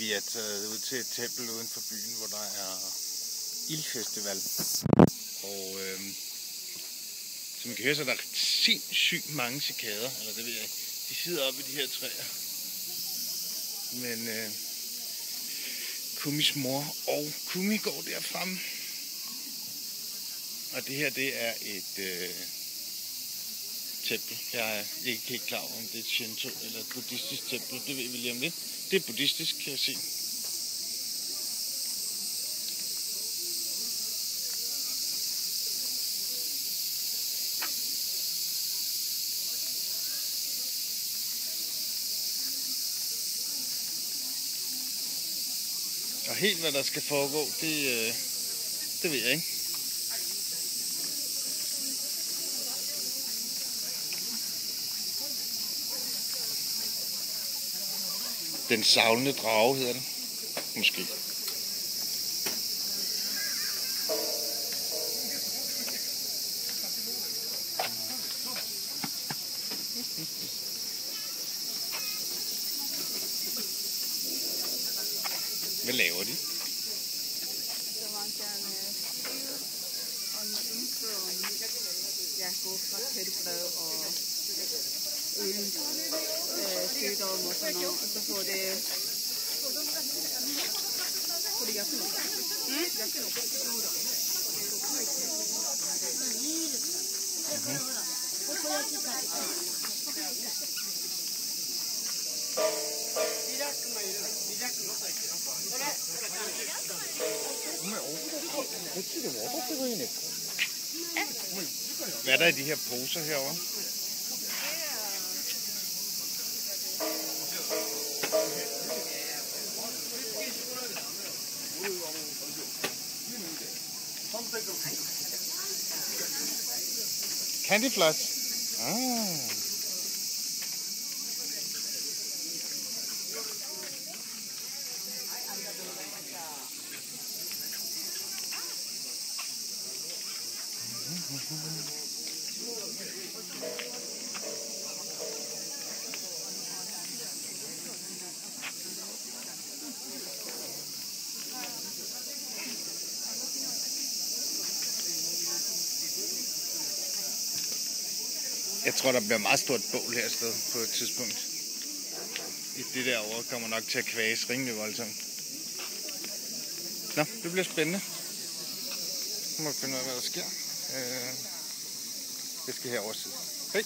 Vi er taget ud til et tempel uden for byen, hvor der er ildfestival. Og som I kan høre, så er der sindssygt mange cikader, eller det ved jeg ikke. De sidder oppe i de her træer. Men Kumis mor og Kumi går derfremme. Og det her, det er et tempel. Jeg er ikke helt klar over, om det er et Shinto eller et buddhistisk tempel. Det ved vi lige om lidt. Det er buddhistisk, kan jeg se. Og helt hvad der skal foregå, det ved jeg ikke. Den savlende drage hedder det. Måske. Hvad laver de? Så man kan gå fra teltbrød og øl, sygdom og sådan noget, og så får det Hvad er der i de her poser herovre? Candy floss. Ah. Jeg tror, der bliver meget stort bål her sted på et tidspunkt. I det derovre kommer nok til at kvæse rimelig voldsomt. Nå, det bliver spændende. Nu må vi finde ud af, hvad der sker. Jeg skal herover side. Hej!